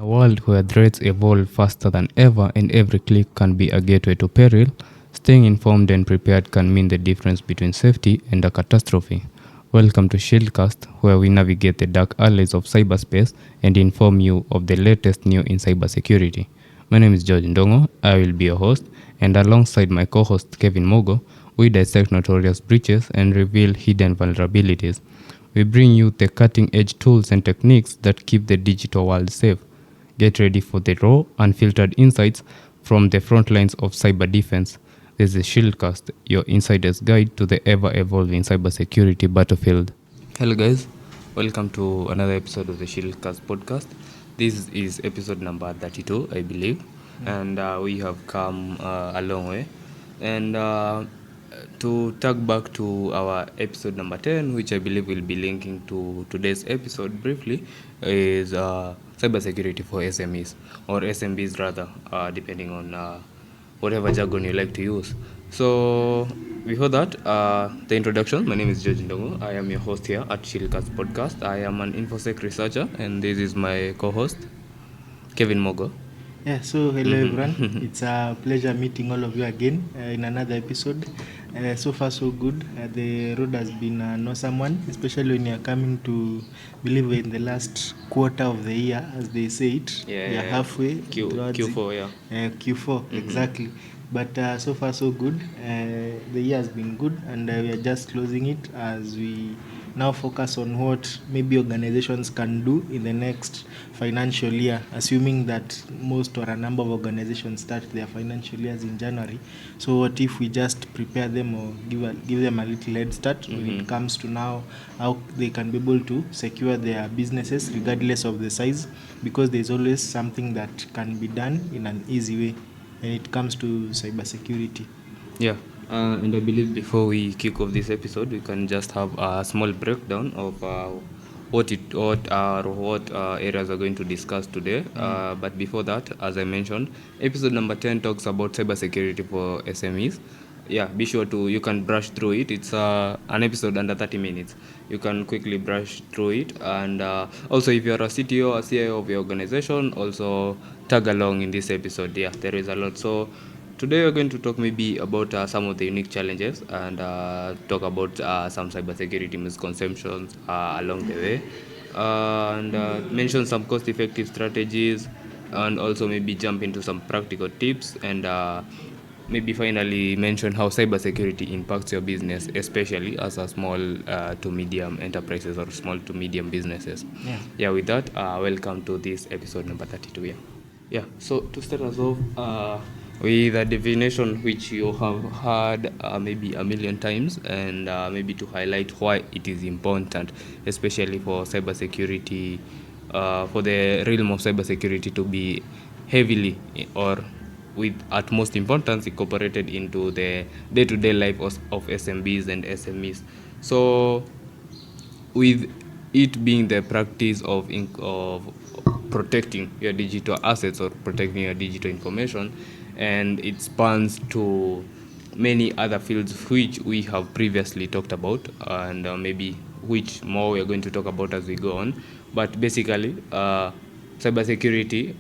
A world where threats evolve faster than ever and every click can be a gateway to peril, staying informed and prepared can mean the difference between safety and a catastrophe. Welcome to Shieldcast, where we navigate the dark alleys of cyberspace and inform you of the latest new in cybersecurity. My name is George Ndongo, I will be your host, and alongside my co host Kevin Mogo, we dissect notorious breaches and reveal hidden vulnerabilities. We bring you the cutting edge tools and techniques that keep the digital world safe. Get ready for the raw, unfiltered insights from the front lines of cyber defense. This is Shieldcast, your insider's guide to the ever evolving cybersecurity battlefield. Hello, guys. Welcome to another episode of the Shieldcast podcast. This is episode number 32, I believe, and we have come a long way. And to tag back to our episode number 10, which I believe will be linking to today's episode briefly, is cybersecurity for SMEs, or SMBs rather, depending on whatever jargon you like to use. So before that, the introduction. My name is George Ndongo. I am your host here at Shieldcast Podcast. I am an InfoSec researcher, and this is my co-host, Kevin Mogo. Yeah, so hello everyone. It's a pleasure meeting all of you again in another episode. So far so good. The road has been an awesome one, especially when you're coming to believe in the last quarter of the year, as they say it. Yeah, halfway Q4, Q4, exactly. But so far so good. The year has been good, and we are just closing it as we now focus on what maybe organizations can do in the next financial year, assuming that most or a number of organizations start their financial years in January. So what if we just prepare them or give them a little head start when it comes to now how they can be able to secure their businesses regardless of the size, because there's always something that can be done in an easy way when it comes to cybersecurity. Yeah, and I believe before we kick off this episode, we can just have a small breakdown of what areas we're going to discuss today. But before that, as I mentioned, episode number 10 talks about cybersecurity for SMEs. Yeah, be sure you can brush through it. It's an episode under 30 minutes. You can quickly brush through it. And also, if you're a CTO or CIO of your organization, also tag along in this episode. Yeah, there is a lot. So today we're going to talk maybe about some of the unique challenges and talk about some cybersecurity misconceptions along the way, and mention some cost-effective strategies, and also maybe jump into some practical tips, and maybe finally mention how cybersecurity impacts your business, especially as a small to medium enterprises or small to medium businesses. Yeah, with that, welcome to this episode number 32. Yeah, so to start us off with a definition which you have heard maybe a million times, and maybe to highlight why it is important, especially for cybersecurity, for the realm of cybersecurity to be heavily or with utmost importance incorporated into the day-to-day life of SMBs and SMEs. So with it being the practice of protecting your digital assets or protecting your digital information, and it spans to many other fields which we have previously talked about, and maybe which more we are going to talk about as we go on. But basically, cybersecurity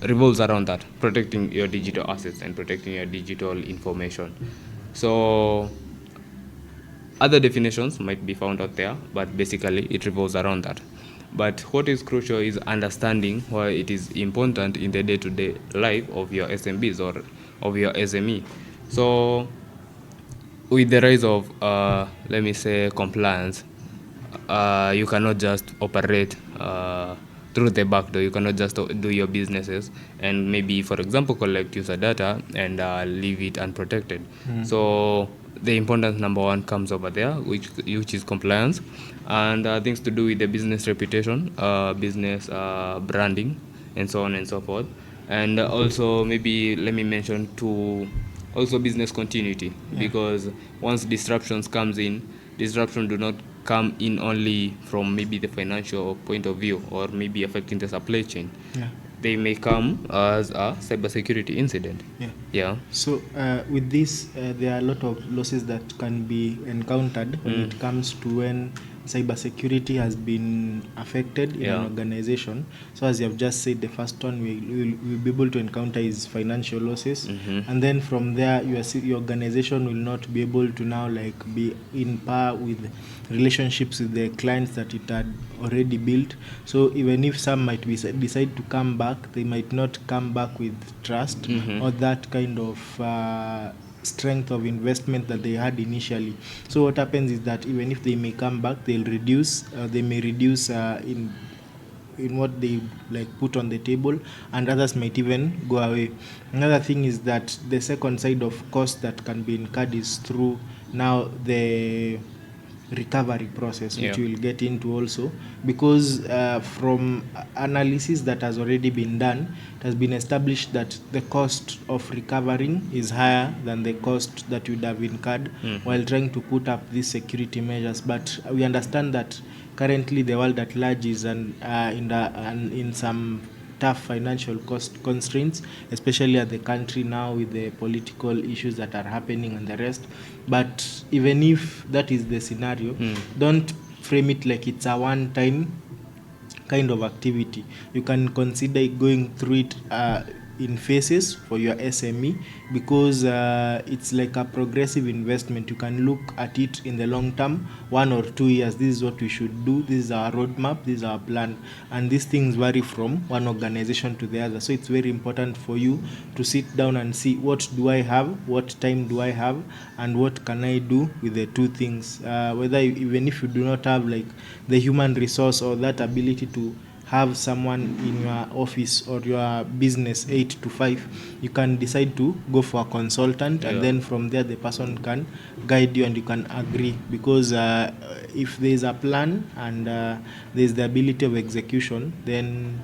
revolves around that, protecting your digital assets and protecting your digital information. So other definitions might be found out there, but basically it revolves around that. But what is crucial is understanding why it is important in the day-to-day life of your SMBs or of your SME. So with the rise of, let me say, compliance, you cannot just operate through the back door. You cannot just do your businesses and maybe, for example, collect user data and leave it unprotected. So the importance number one comes over there, which is compliance, and things to do with the business reputation, business branding, and so on and so forth. And also maybe let me mention to also business continuity, because once disruptions do not come in only from maybe the financial point of view or maybe affecting the supply chain. They may come as a cybersecurity incident. So with this, there are a lot of losses that can be encountered when it comes to when cybersecurity has been affected in an Yeah. organization. So as you have just said, the first one we'll be able to encounter is financial losses, and then from there your organization will not be able to now like be in par with relationships with the clients that it had already built. So even if some might be decide to come back, they might not come back with trust or that kind of strength of investment that they had initially. So what happens is that even if they may come back, they may reduce in what they like put on the table, and others might even go away. Another thing is that the second side of cost that can be incurred is through now the recovery process, which Yeah. we'll get into also, because from analysis that has already been done, it has been established that the cost of recovering is higher than the cost that would have incurred while trying to put up these security measures. But we understand that currently the world at large is in some tough financial cost constraints, especially at the country now with the political issues that are happening and the rest. But even if that is the scenario, don't frame it like it's a one time kind of activity. You can consider going through it in phases for your SME, because it's like a progressive investment. You can look at it in the long term, 1 or 2 years. This is what we should do. This is our roadmap. This is our plan. And these things vary from one organization to the other. So it's very important for you to sit down and see, what do I have, what time do I have, and what can I do with the two things. Even if you do not have like the human resource or that ability to have someone in your office or your business 8 to 5, you can decide to go for a consultant, and Yeah. then from there the person can guide you and you can agree, because if there is a plan and there is the ability of execution, then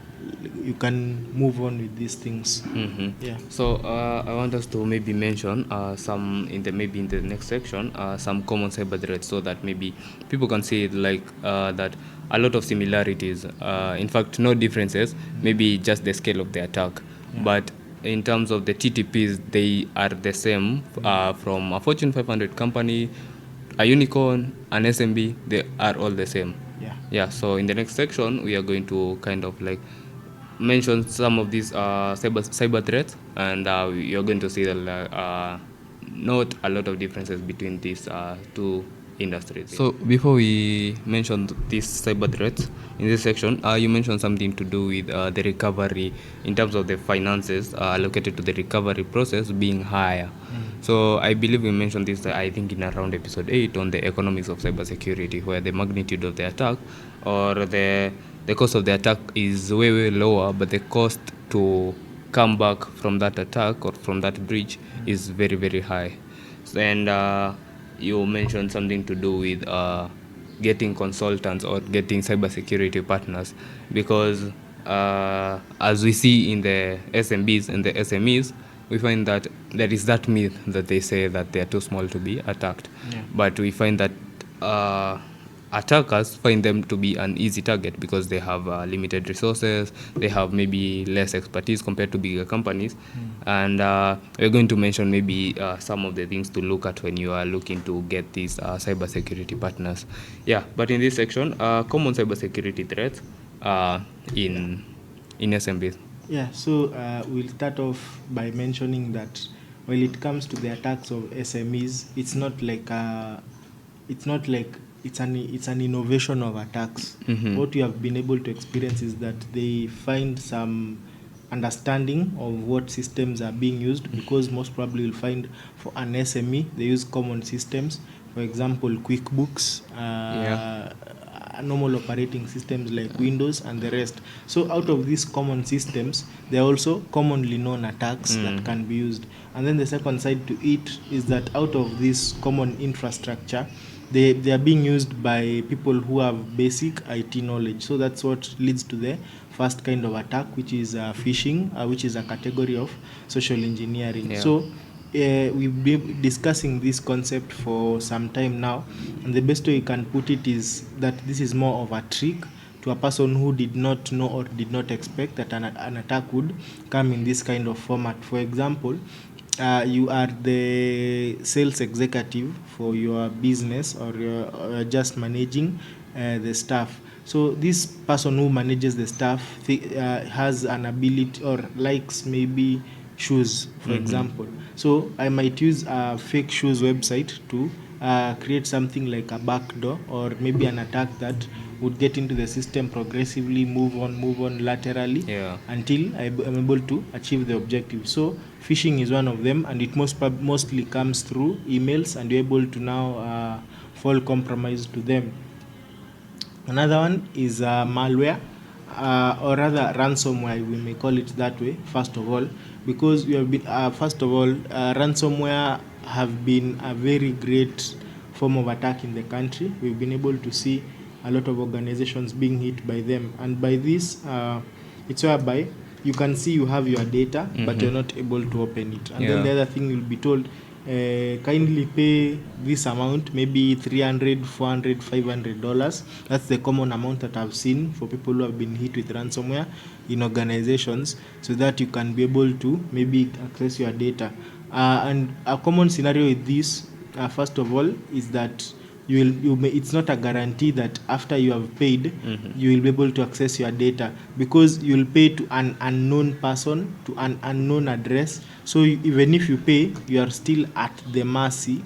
you can move on with these things. Yeah. So I want us to maybe mention some in the next section some common cyber threats, so that maybe people can see it like that a lot of similarities. In fact, no differences. Maybe just the scale of the attack, but in terms of the TTPs, they are the same. From a Fortune 500 company, a unicorn, an SMB, they are all the same. Yeah. So in the next section, we are going to kind of like mention some of these cyber threats, and you're going to see that not a lot of differences between these two industries. So before we mention these cyber threats in this section, you mentioned something to do with the recovery in terms of the finances allocated to the recovery process being higher. So I believe we mentioned this, I think, in around episode 8 on the economics of cybersecurity, where the magnitude of the attack or the cost of the attack is way lower, but the cost to come back from that attack or from that breach is very high. And you mentioned something to do with getting consultants or getting cybersecurity partners, because as we see in the SMBs and the SMEs, we find that there is that myth that they say that they are too small to be attacked. But we find that attackers find them to be an easy target because they have limited resources, they have maybe less expertise compared to bigger companies. And we're going to mention maybe some of the things to look at when you are looking to get these cybersecurity partners. But in this section, common cybersecurity threats in SMBs. So we'll start off by mentioning that while it comes to the attacks of SMEs, it's an innovation of attacks. What we have been able to experience is that they find some understanding of what systems are being used, because most probably you'll find for an SME they use common systems, for example QuickBooks, normal operating systems like Windows and the rest. So out of these common systems, there are also commonly known attacks that can be used. And then the second side to it is that out of this common infrastructure, they are being used by people who have basic IT knowledge. So that's what leads to the first kind of attack, which is phishing, which is a category of social engineering. So we've been discussing this concept for some time now, and the best way you can put it is that this is more of a trick to a person who did not know or did not expect that an attack would come in this kind of format. For example, you are the sales executive for your business, or you're just managing the staff. So this person who manages the staff has an ability or likes maybe shoes, for example. So I might use a fake shoes website to create something like a backdoor or maybe an attack that would get into the system progressively, move on laterally Yeah. until I'm able to achieve the objective. So phishing is one of them, and it mostly comes through emails, and you're able to now fall compromised to them. Another one is malware, or rather ransomware, we may call it that way, first of all, because we have been, first of all, ransomware have been a very great form of attack in the country. We've been able to see a lot of organizations being hit by them, and by this, it's whereby you can see you have your data, but you're not able to open it. And then the other thing you'll be told, kindly pay this amount, maybe $300, $400, $500. That's the common amount that I've seen for people who have been hit with ransomware in organizations, so that you can be able to maybe access your data. And a common scenario with this, first of all, is that it's not a guarantee that after you have paid, you will be able to access your data, because you will pay to an unknown person, to an unknown address. So even if you pay, you are still at the mercy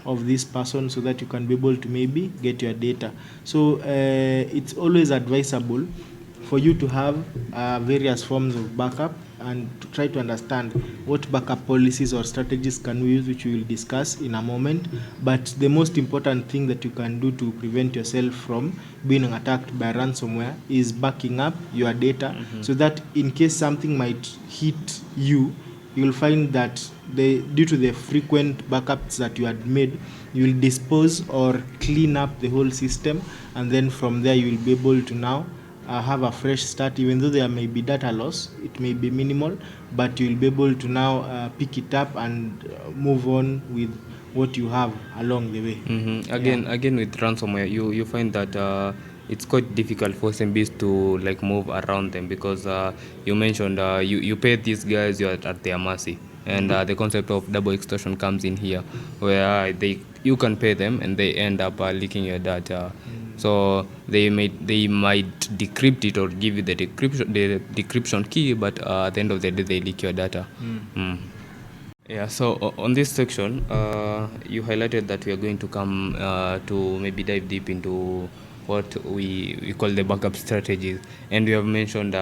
of this person, so that you can be able to maybe get your data. So it's always advisable for you to have various forms of backup, and to try to understand what backup policies or strategies can we use, which we will discuss in a moment. But the most important thing that you can do to prevent yourself from being attacked by ransomware is backing up your data, so that in case something might hit you, you will find that due to the frequent backups that you had made, you will dispose or clean up the whole system, and then from there you will be able to now have a fresh start. Even though there may be data loss, it may be minimal, but you'll be able to now pick it up and move on with what you have along the way. Again with ransomware, you find that it's quite difficult for SMBs to like move around them, because you mentioned you pay these guys, you're at their mercy, and the concept of double extortion comes in here, where you can pay them and they end up leaking your data. So they might decrypt it or give you the decryption key, but at the end of the day they leak your data. Yeah, so on this section, you highlighted that we are going to come to maybe dive deep into what we call the backup strategies, and we have mentioned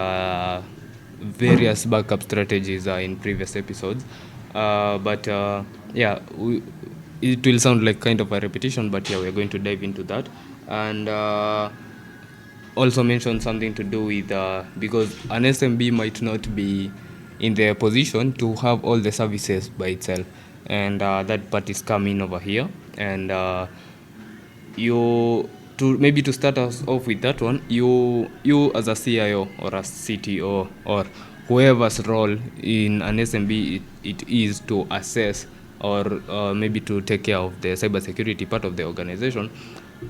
various backup strategies in previous episodes, but it will sound like kind of a repetition, but yeah, we're going to dive into that, and also mention something to do with because an SMB might not be in their position to have all the services by itself, and that part is coming over here, and to start us off with that one, you as a CIO or a CTO or whoever's role in an SMB it is to assess or maybe to take care of the cybersecurity part of the organization.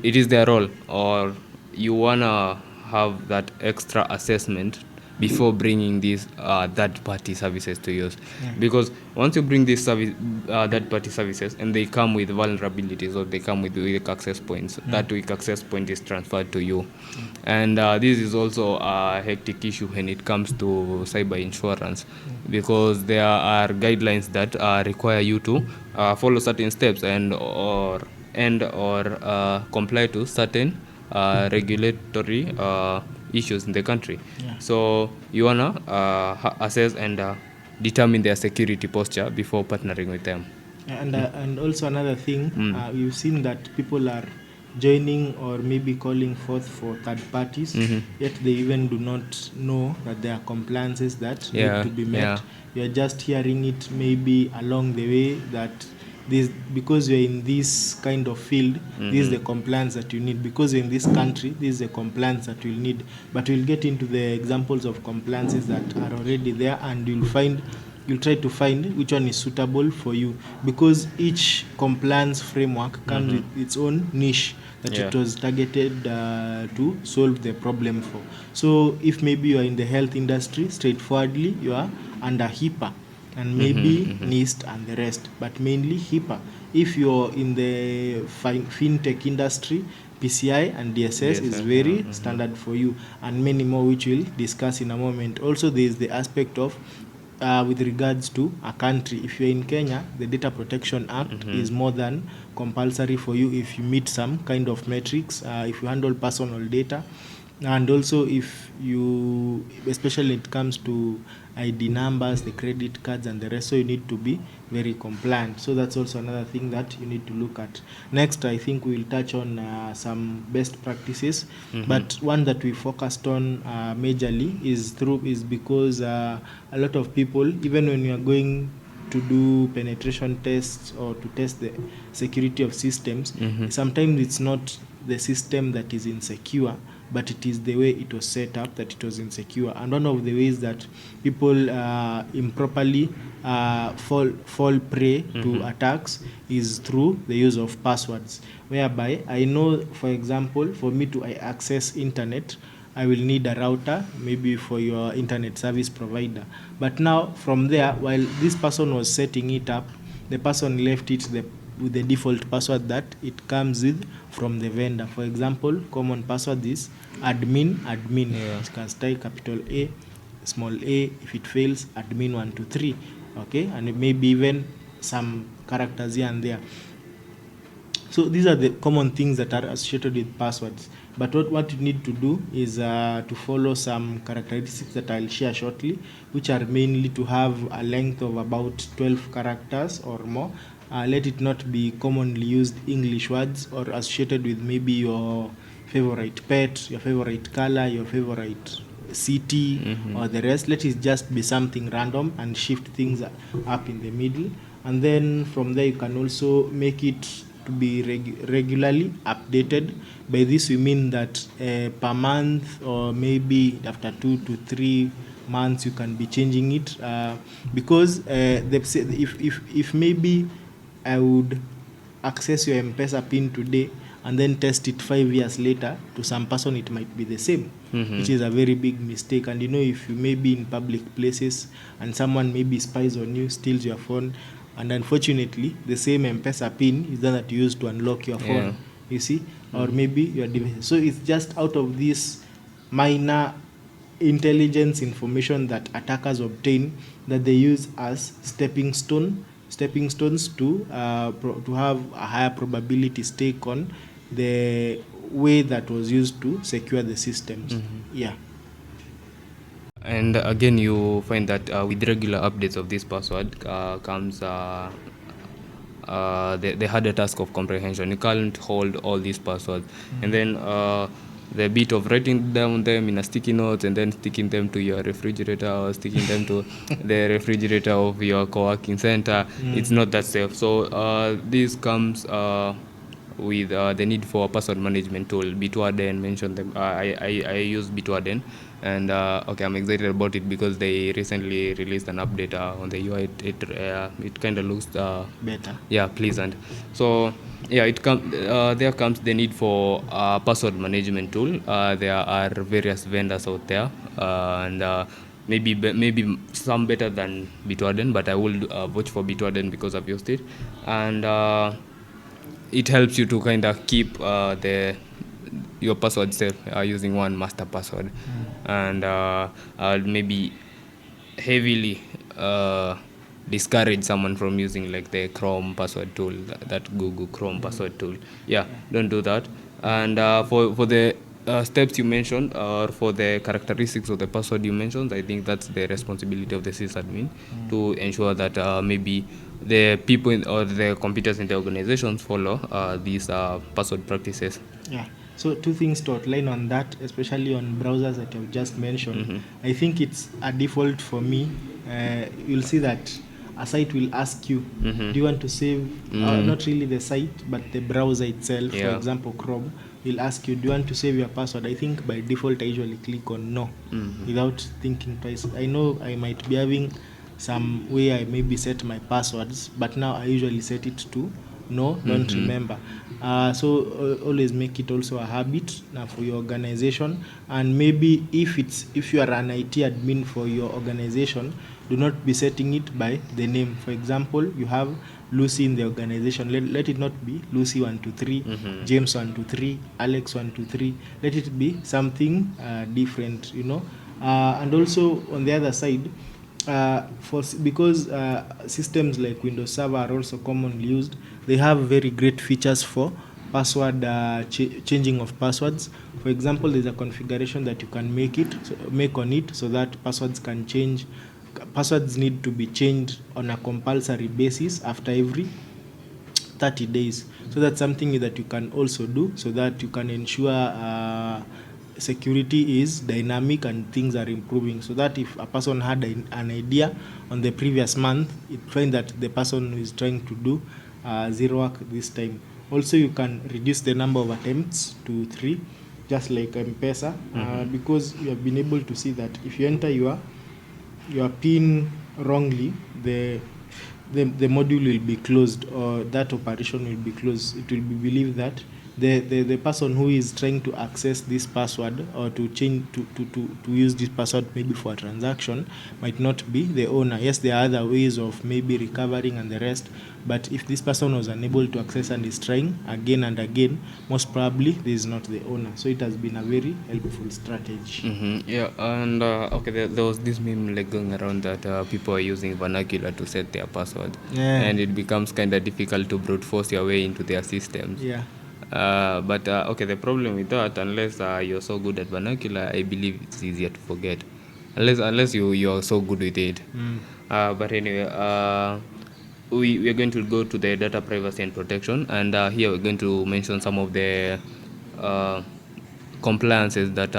It is their role, or you wanna have that extra assessment before bringing these third-party services to use, because once you bring these third-party services and they come with vulnerabilities or they come with weak access points, that weak access point is transferred to you, and this is also a hectic issue when it comes to cyber insurance, because there are guidelines that require you to follow certain steps or comply to certain regulatory issues in the country. So you wanna assess and determine their security posture before partnering with them. And also another thing, we've seen that people are joining or maybe calling forth for third parties, yet they even do not know that there are compliances that need to be met. You're just hearing it maybe along the way that this, because you're in this kind of field, this is the compliance that you need. Because you're in this country, this is the compliance that you'll need. But we'll get into the examples of compliances that are already there, and you'll try to find which one is suitable for you, because each compliance framework comes with its own niche that it was targeted to solve the problem for. So if maybe you are in the health industry, straightforwardly you are under HIPAA, and maybe NIST and the rest, but mainly HIPAA. If you're in the fintech industry, PCI and DSS is DSS, very standard for you, and many more which we'll discuss in a moment. Also, there is the aspect of with regards to a country. If you're in Kenya, the Data Protection Act is more than compulsory for you if you meet some kind of metrics, if you handle personal data, and also if you, especially when it comes to ID numbers, the credit cards and the rest, so you need to be very compliant. So that's also another thing that you need to look at. Next, I think we'll touch on some best practices, but one that we focused on majorly is because a lot of people, even when you are going to do penetration tests or to test the security of systems, sometimes it's not the system that is insecure, but it is the way it was set up that it was insecure. And one of the ways that people improperly fall prey to attacks is through the use of passwords, whereby I know, for example, for me to access internet, I will need a router, maybe for your internet service provider. But now, from there, while this person was setting it up, the person left it with the default password that it comes with from the vendor. For example, common password is admin. Yeah. You can style capital A, small a. If it fails, admin 123. Okay, and maybe even some characters here and there. So these are the common things that are associated with passwords. But what you need to do is to follow some characteristics that I'll share shortly, which are mainly to have a length of about 12 characters or more. Let it not be commonly used English words or associated with maybe your favorite pet, your favorite color, your favorite city, or the rest. Let it just be something random and shift things up in the middle. And then from there, you can also make it to be regularly updated. By this we mean that per month, or maybe after 2 to 3 months, you can be changing it, because if maybe I would access your M-Pesa pin today and then test it 5 years later, to some person it might be the same, which is a very big mistake. And if you may be in public places and someone maybe spies on you, steals your phone, and unfortunately the same M-Pesa pin is the one that you use to unlock your phone, Yeah. you see, or maybe your device. So it's just out of this minor intelligence information that attackers obtain, that they use as stepping stones to have a higher probability stake on the way that was used to secure the systems. Yeah. And again, you find that with regular updates of this password comes the harder task of comprehension. You can't hold all these passwords, and then the bit of writing down them in a sticky note and then sticking them to your refrigerator or sticking them to the refrigerator of your co-working center, it's not that safe. So this comes with the need for a password management tool. Bitwarden mentioned them. I use Bitwarden, and okay, I'm excited about it because they recently released an update on the UI. It kind of looks Better. yeah, pleasant. So yeah, there comes the need for a password management tool. There are various vendors out there, and maybe some better than Bitwarden, but I will vote for Bitwarden because I've used it, and it helps you to kind of keep your password safe using one master password, and I'll maybe heavily discourage someone from using like the Chrome password tool, that Google Chrome password tool. Yeah, don't do that. And for the steps you mentioned, or for the characteristics of the password you mentioned, I think that's the responsibility of the sysadmin to ensure that maybe the people or the computers in the organizations follow these password practices. Yeah. So two things to outline on that, especially on browsers that I've just mentioned. I think it's a default for me. You'll see that a site will ask you, do you want to save, not really the site, but the browser itself, for Yeah. example, Chrome, will ask you, do you want to save your password? I think by default, I usually click on no without thinking twice. I know I might be having some way I maybe set my passwords, but now I usually set it to know, don't remember. So always make it also a habit now for your organization. And maybe if you are an IT admin for your organization, do not be setting it by the name. For example, you have Lucy in the organization. Let it not be Lucy 123, James 123, Alex 123. Let it be something different, you know. And also on the other side, because systems like Windows Server are also commonly used, they have very great features for password changing of passwords. For example, there's a configuration that you can make on it so that passwords can change. Passwords need to be changed on a compulsory basis after every 30 days. So that's something that you can also do so that you can ensure security is dynamic and things are improving, so that if a person had an idea on the previous month, it find that the person is trying to do zero work this time. Also, you can reduce the number of attempts to 3, just like M-Pesa, because you have been able to see that if you enter your pin wrongly, the module will be closed, or that operation will be closed. It will be believed that the person who is trying to access this password or to change to use this password maybe for a transaction might not be the owner. Yes, there are other ways of maybe recovering and the rest, but if this person was unable to access and is trying again and again, most probably this is not the owner. So it has been a very helpful strategy. Yeah, and okay, there was this meme like going around that people are using vernacular to set their password, and it becomes kind of difficult to brute force your way into their systems. Yeah. But okay, the problem with that, unless you're so good at vernacular, I believe it's easier to forget, unless you're so good with it. But anyway, we are going to go to the data privacy and protection, and here we're going to mention some of the compliances that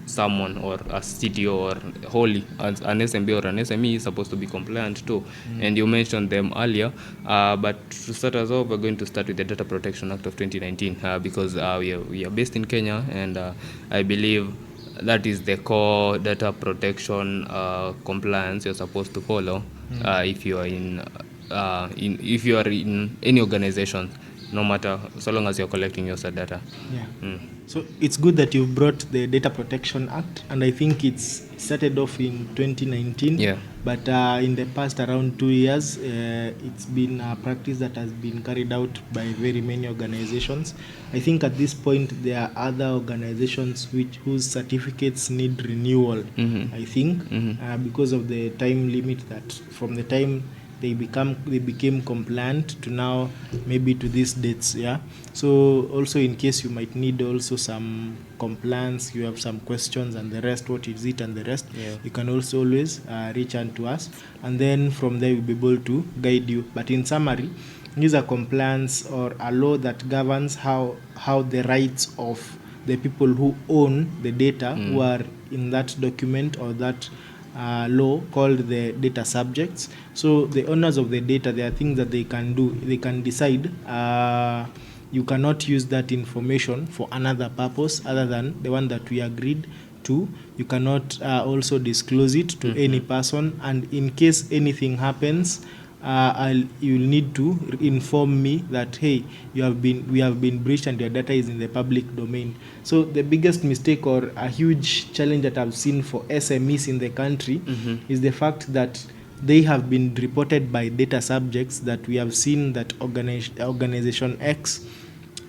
someone or a CTO or wholly as an SMB or an SME is supposed to be compliant to. And you mentioned them earlier, but to start us off, we're going to start with the Data Protection Act of 2019 because we are based in Kenya, and I believe that is the core data protection compliance you're supposed to follow if you are if you are in any organization, no matter, so long as you're collecting user data. Yeah. So it's good that you brought the Data Protection Act, and I think it's started off in 2019. Yeah. But in the past around 2 years, it's been a practice that has been carried out by very many organizations. I think at this point there are other organizations whose certificates need renewal. I think because of the time limit, that from the time they became compliant to now, maybe to these dates. Yeah. So also, in case you might need also some compliance, you have some questions and the rest, what is it and the rest, you can also always reach out to us, and then from there we'll be able to guide you. But in summary, is a compliance or a law that governs how the rights of the people who own the data, who are in that document or that law, called the data subjects. So the owners of the data, there are things that they can do. They can decide you cannot use that information for another purpose other than the one that we agreed to. You cannot also disclose it to any person, and in case anything happens, you'll need to inform me that, hey, we have been breached and your data is in the public domain. So the biggest mistake or a huge challenge that I've seen for SMEs in the country is the fact that they have been reported by data subjects that we have seen that organization X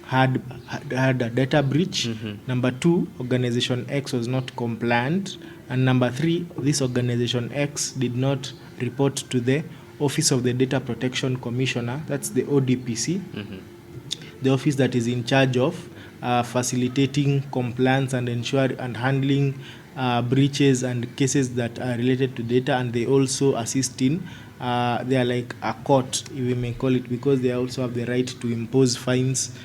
had a data breach. Number 2, organization X was not compliant, and number 3, this organization X did not report to the Office of the Data Protection Commissioner, that's the ODPC, the office that is in charge of facilitating compliance and handling breaches and cases that are related to data. And they also assist in they are like a court, we may call it, because they also have the right to impose fines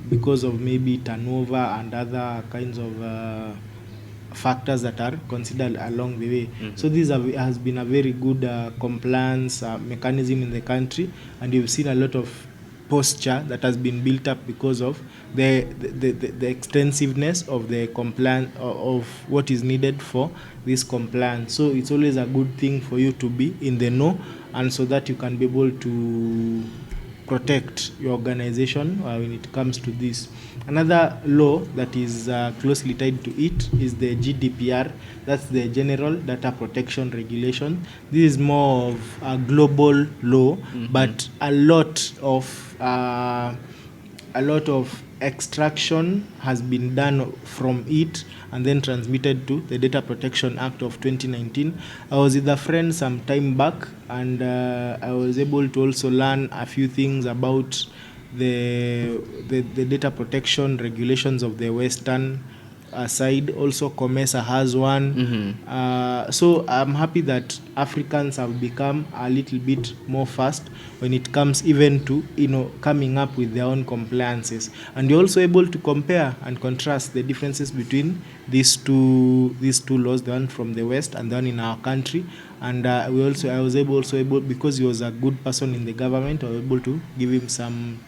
because of maybe turnover and other kinds of factors that are considered along the way. So this has been a very good compliance mechanism in the country, and you've seen a lot of posture that has been built up because of the extensiveness of the compliance of what is needed for this compliance. So it's always a good thing for you to be in the know, and so that you can be able to protect your organization when it comes to this. Another law that is closely tied to it is the GDPR. That's the General Data Protection Regulation. This is more of a global law, but a lot of extraction has been done from it and then transmitted to the Data Protection Act of 2019. I was with a friend some time back, and I was able to also learn a few things about the data protection regulations of the Western side. Also, COMESA has one. So I'm happy that Africans have become a little bit more fast when it comes even to coming up with their own compliances, and you're also able to compare and contrast the differences between these two laws, the one from the West and the one in our country. And I was able, because he was a good person in the government, I was able to give him some,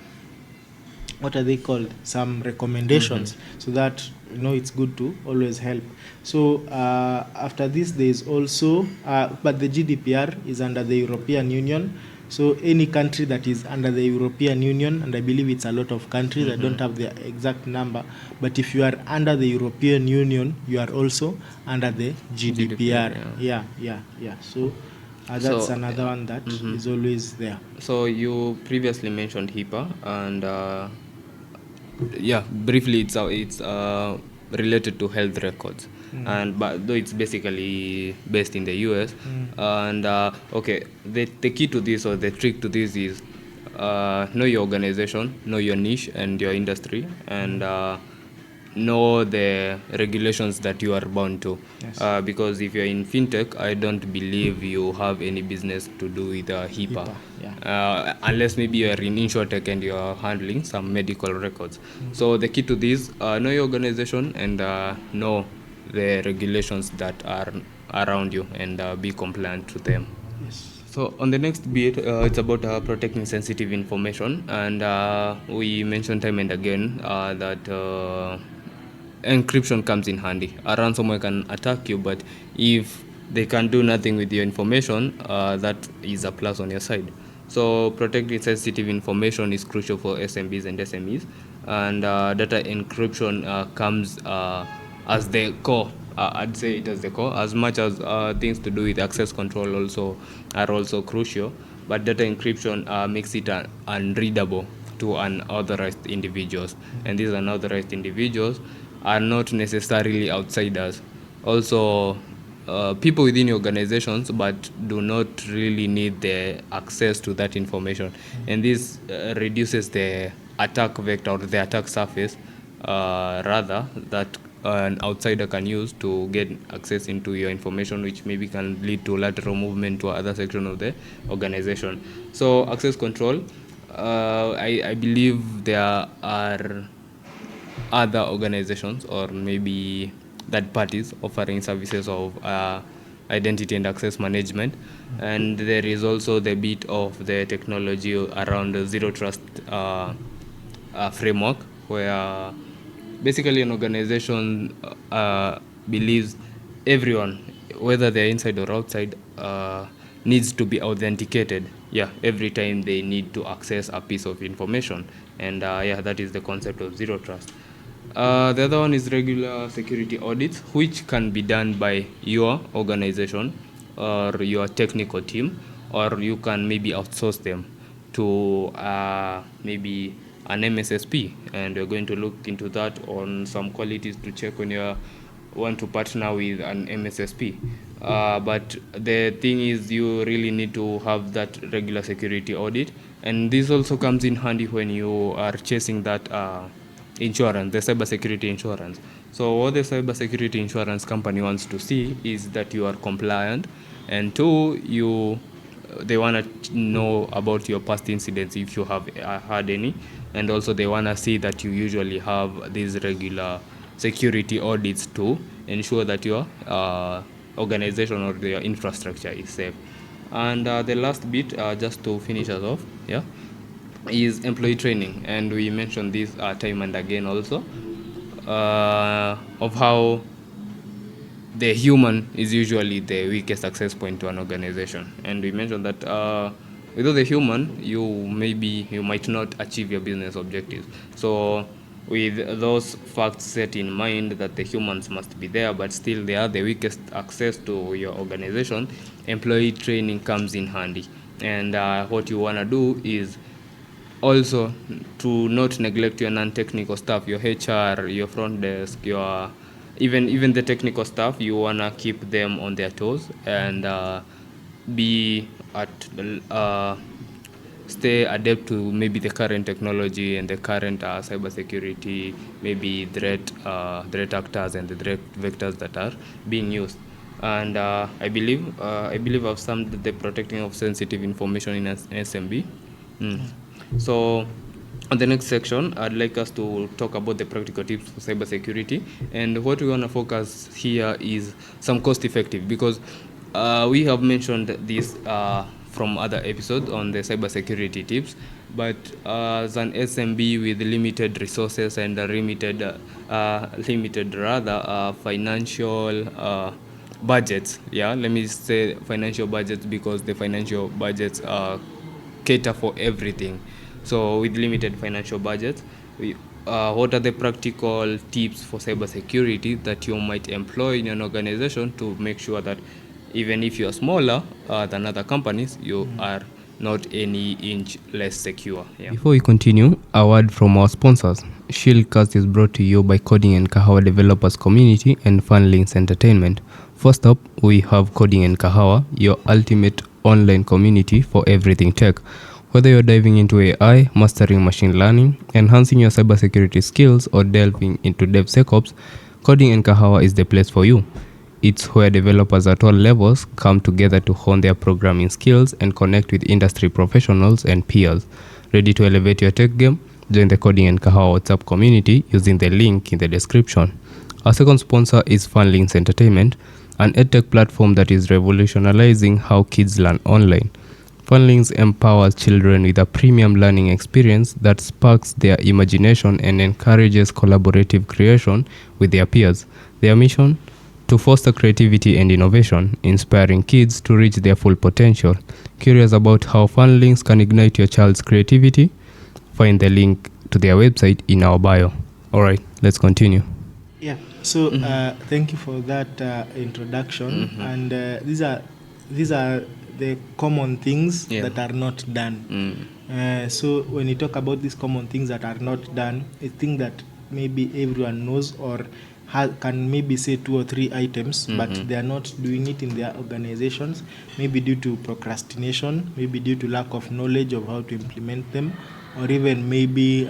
what are they called, some recommendations, so that it's good to always help. So after this, there is also but the GDPR is under the European Union. So any country that is under the European Union, and I believe it's a lot of countries, I don't have the exact number, but if you are under the European Union, you are also under the GDPR. Yeah. So that's So, another one that is always there. So you previously mentioned HIPAA, and yeah, briefly, it's related to health records, and but though it's basically based in the US, and okay, the key to this, or the trick to this, is know your organization, know your niche and your industry, and know the regulations that you are bound to. Yes. Because if you're in fintech, I don't believe you have any business to do with HIPAA. Yeah. Unless maybe you are in insurtech and you are handling some medical records. So the key to this, know your organization, and know the regulations that are around you, and be compliant to them. Yes. So on the next bit, it's about protecting sensitive information, and we mentioned time and again that encryption comes in handy. A ransomware can attack you, but if they can do nothing with your information, that is a plus on your side. So protecting sensitive information is crucial for SMBs and SMEs, and data encryption comes as the core. I'd say it as the core, as much as things to do with access control also are also crucial, but data encryption makes it unreadable to unauthorized individuals, and these unauthorized individuals are not necessarily outsiders. Also, people within your organizations, but do not really need the access to that information, and this reduces the attack vector, or the attack surface, rather, that an outsider can use to get access into your information, which maybe can lead to lateral movement to other section of the organization. So access control, I believe there are other organizations, or maybe third parties, offering services of identity and access management, and there is also the bit of the technology around the zero trust framework, where basically an organization believes everyone, whether they're inside or outside, needs to be authenticated, every time they need to access a piece of information, and that is the concept of zero trust. The other one is regular security audits, which can be done by your organization or your technical team, or you can maybe outsource them to maybe an MSSP, and we're going to look into that on some qualities to check when you want to partner with an MSSP. But the thing is, you really need to have that regular security audit, and this also comes in handy when you are chasing that insurance, the cybersecurity insurance. So what the cybersecurity insurance company wants to see is that you are compliant, and two, they want to know about your past incidents, if you have had any, and also they want to see that you usually have these regular security audits to ensure that your organization or your infrastructure is safe. And the last bit, just to finish us off, is employee training, and we mentioned this time and again also, of how the human is usually the weakest access point to an organization, and we mentioned that without the human, you might not achieve your business objectives. So with those facts set in mind that the humans must be there, but still they are the weakest access to your organization, employee training comes in handy. And what you want to do is also to not neglect your non-technical stuff, your HR, your front desk, your even the technical stuff. You wanna keep them on their toes and be at stay adept to maybe the current technology and the current cybersecurity, maybe threat actors and the threat vectors that are being used. And I believe I've summed the protecting of sensitive information in SMB. So on the next section, I'd like us to talk about the practical tips for cybersecurity. And what we want to focus here is some cost effective, because we have mentioned this from other episodes on the cybersecurity tips. But as an SMB with limited resources and limited rather financial budgets, yeah, let me say financial budgets, because the financial budgets cater for everything. So with limited financial budgets, what are the practical tips for cybersecurity that you might employ in an organization to make sure that even if you are smaller than other companies, you are not any inch less secure? Yeah. Before we continue, a word from our sponsors. Shieldcast is brought to you by Coding and Kahawa Developers Community and Funlinks Entertainment. First up, we have Coding and Kahawa, your ultimate online community for everything tech. Whether you're diving into AI, mastering machine learning, enhancing your cybersecurity skills, or delving into DevSecOps, Coding and Kahawa is the place for you. It's where developers at all levels come together to hone their programming skills and connect with industry professionals and peers. Ready to elevate your tech game? Join the Coding and Kahawa WhatsApp community using the link in the description. Our second sponsor is Funlinks Entertainment, an edtech platform that is revolutionizing how kids learn online. Funlinks empowers children with a premium learning experience that sparks their imagination and encourages collaborative creation with their peers. Their mission? To foster creativity and innovation, inspiring kids to reach their full potential. Curious about how Funlinks can ignite your child's creativity? Find the link to their website in our bio. Alright, let's continue. Yeah. So thank you for that introduction. And these are the common things that are not done. So when you talk about these common things that are not done, I think that maybe everyone knows or can maybe say 2 or 3 items, but they are not doing it in their organizations, maybe due to procrastination, maybe due to lack of knowledge of how to implement them, or even maybe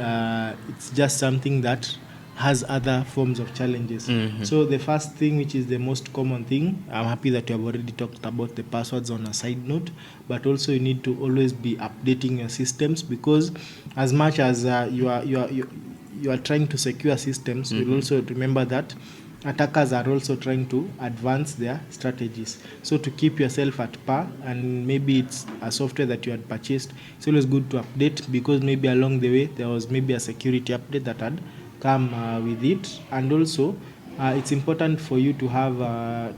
it's just something that has other forms of challenges. So the first thing, which is the most common thing, I'm happy that you have already talked about the passwords on a side note, but also you need to always be updating your systems, because as much as you are trying to secure systems, you'll also remember that attackers are also trying to advance their strategies. So to keep yourself at par, and maybe it's a software that you had purchased, it's always good to update, because maybe along the way there was maybe a security update that had come with it. And also it's important for you to have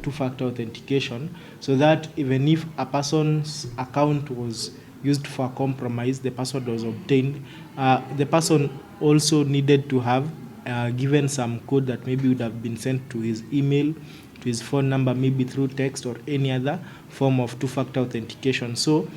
two-factor authentication, so that even if a person's account was used for compromise, the password was obtained, the person also needed to have given some code that maybe would have been sent to his email, to his phone number, maybe through text or any other form of two-factor authentication. So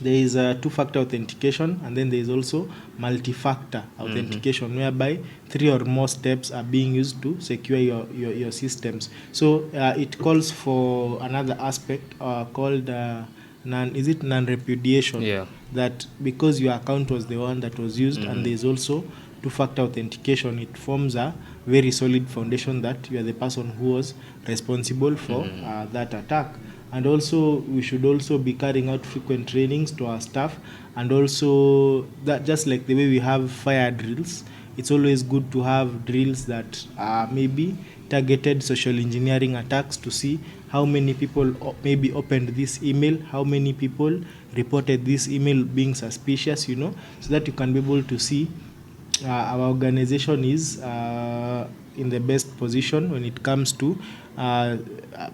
there is a two-factor authentication, and then there is also multi-factor authentication, whereby 3 or more steps are being used to secure your systems. So it calls for another aspect called non-repudiation. Yeah. That because your account was the one that was used, and there is also two-factor authentication, it forms a very solid foundation that you are the person who was responsible for that attack. And also we should also be carrying out frequent trainings to our staff, and also that just like the way we have fire drills, it's always good to have drills that are maybe targeted social engineering attacks, to see how many people maybe opened this email, how many people reported this email being suspicious, so that you can be able to see our organization is in the best position when it comes to uh,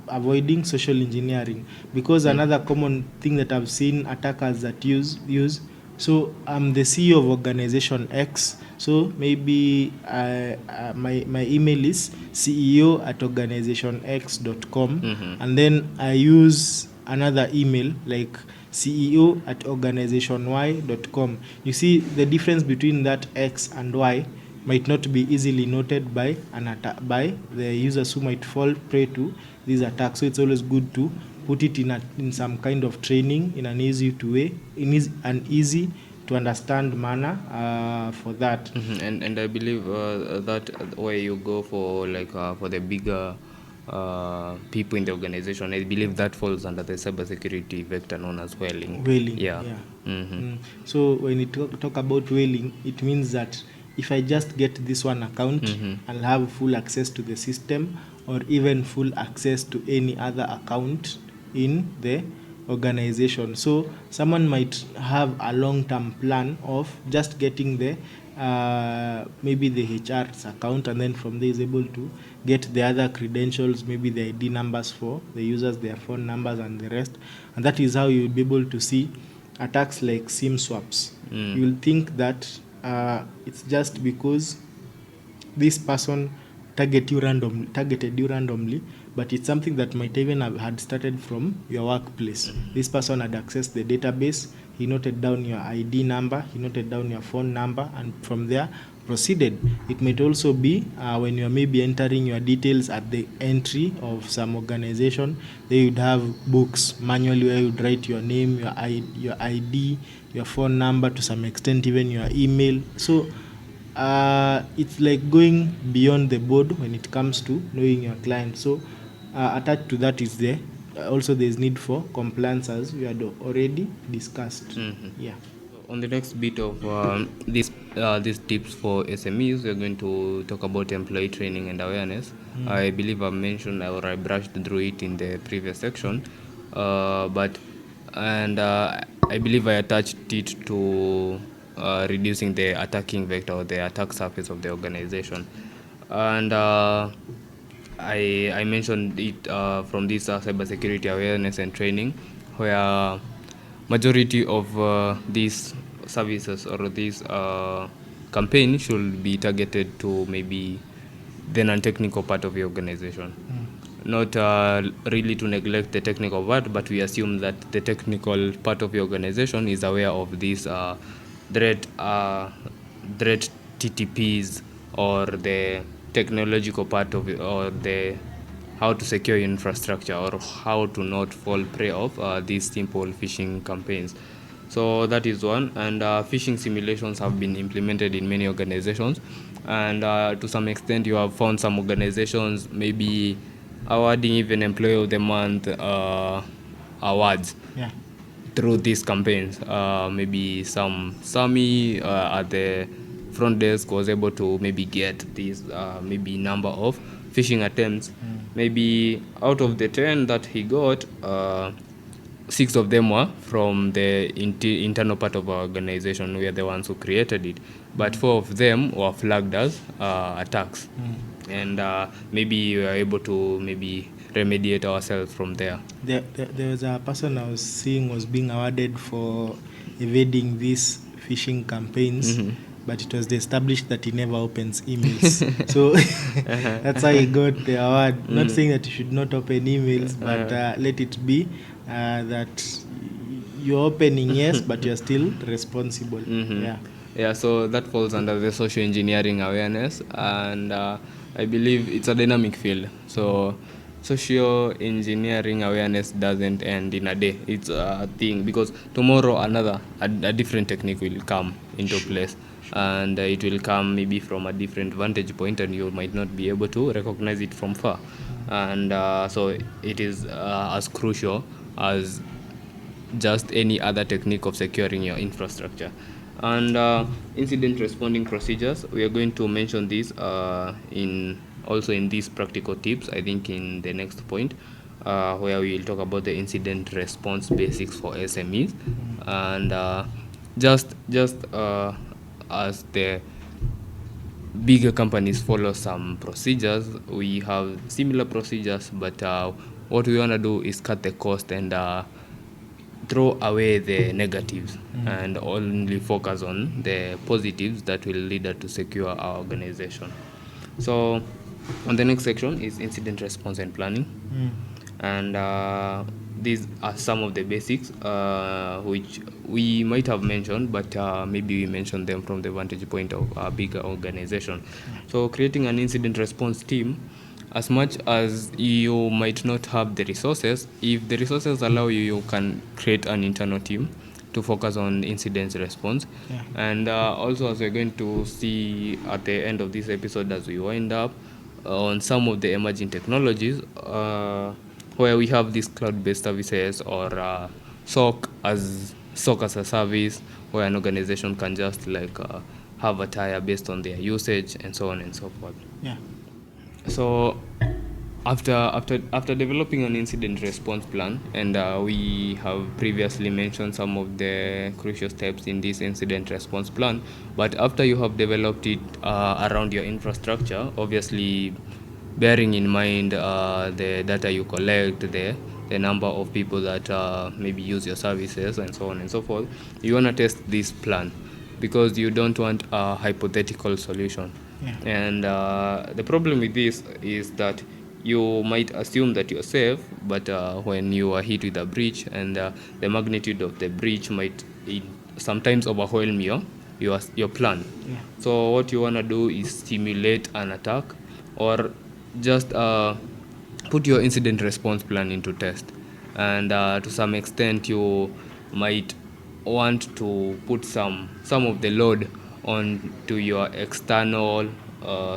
avoiding social engineering, because another common thing that I've seen attackers that use. So I'm the CEO of organization X. So maybe my email is CEO at organizationx.com, and then I use another email like CEO at organizationy.com. You see, the difference between that X and Y might not be easily noted by by the users who might fall prey to these attacks. So it's always good to put it in some kind of training in an easy to way, an easy to understand manner for that. And I believe that where you go for like for the bigger people in the organization, I believe that falls under the cybersecurity vector known as whaling. Whaling, Yeah. yeah. So when you talk about whaling, it means that if I just get this one account, I'll have full access to the system, or even full access to any other account in the organization. So someone might have a long-term plan of just getting the maybe the HR's account, and then from there is able to get the other credentials, maybe the ID numbers for the users, their phone numbers, and the rest. And that is how you'll be able to see attacks like SIM swaps. You'll think that it's just because this person targeted you randomly, but it's something that might even have had started from your workplace. This person had accessed the database, he noted down your ID number, he noted down your phone number, and from there proceeded. It might also be when you're maybe entering your details at the entry of some organization, they would have books manually where you'd write your name, your ID, your phone number, to some extent even your email. So it's like going beyond the board when it comes to knowing your client. So attached to that is there also there's need for compliance, as we had already discussed. Yeah. On the next bit of these tips for SMEs, we're going to talk about employee training and awareness. I believe I mentioned or I brushed through it in the previous section, but I believe I attached it to reducing the attacking vector or the attack surface of the organization, and I mentioned it from this cybersecurity awareness and training, where majority of these services or these campaign should be targeted to maybe the non-technical part of the organization. Not really to neglect the technical part, but we assume that the technical part of the organization is aware of these threat TTPs, or the technological part of it, or the how to secure infrastructure, or how to not fall prey of these simple phishing campaigns. So that is one. And phishing simulations have been implemented in many organizations, and to some extent you have found some organizations maybe awarding even employee of the month awards Yeah. through these campaigns. Maybe some SME at the front desk was able to maybe get this maybe number of phishing attempts. Maybe out of the 10 that he got, 6 of them were from the internal part of our organization. We are the ones who created it, but 4 of them were flagged as attacks. And maybe we were able to maybe remediate ourselves from there. There was a person I was seeing was being awarded for evading these phishing campaigns, but it was established that he never opens emails. So that's how he got the award. Not saying that you should not open emails, but let it be that you're opening, yes, but you're still responsible. Yeah, so that falls under the social engineering awareness, and I believe it's a dynamic field. So social engineering awareness doesn't end in a day. It's a thing, because tomorrow a different technique will come into place, and it will come maybe from a different vantage point, and you might not be able to recognize it from far. And so it is as crucial as just any other technique of securing your infrastructure. And incident responding procedures, we are going to mention this in these practical tips, I think, in the next point, where we will talk about the incident response basics for SMEs. And just as the bigger companies follow some procedures. We have similar procedures, but what we want to do is cut the cost and throw away the negatives and only focus on the positives that will lead us to secure our organization. So on the next section is incident response and planning. And these are some of the basics which we might have mentioned, but maybe we mention them from the vantage point of a bigger organization. So creating an incident response team, as much as you might not have the resources, if the resources allow you, you can create an internal team to focus on incident response. And also, as we're going to see at the end of this episode as we wind up, on some of the emerging technologies where we have these cloud-based services or SOC as a service, where an organization can just like have a tier based on their usage and so on and so forth. Yeah. So after developing an incident response plan, and we have previously mentioned some of the crucial steps in this incident response plan, but after you have developed it around your infrastructure, obviously bearing in mind the data you collect, the number of people that maybe use your services and so on and so forth, you want to test this plan because you don't want a hypothetical solution. And the problem with this is that you might assume that you're safe, but when you are hit with a breach, and the magnitude of the breach might sometimes overwhelm your plan. So what you want to do is simulate an attack, or just put your incident response plan into test. And to some extent you might want to put some of the load on to your external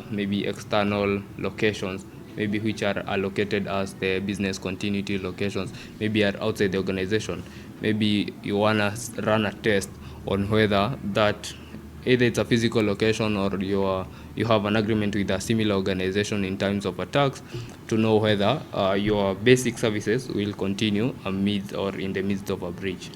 maybe external locations, maybe which are allocated as the business continuity locations, maybe are outside the organization. Maybe you want to run a test on whether that either it's a physical location or you have an agreement with a similar organization in terms of attacks, to know whether your basic services will continue amid or in the midst of a breach.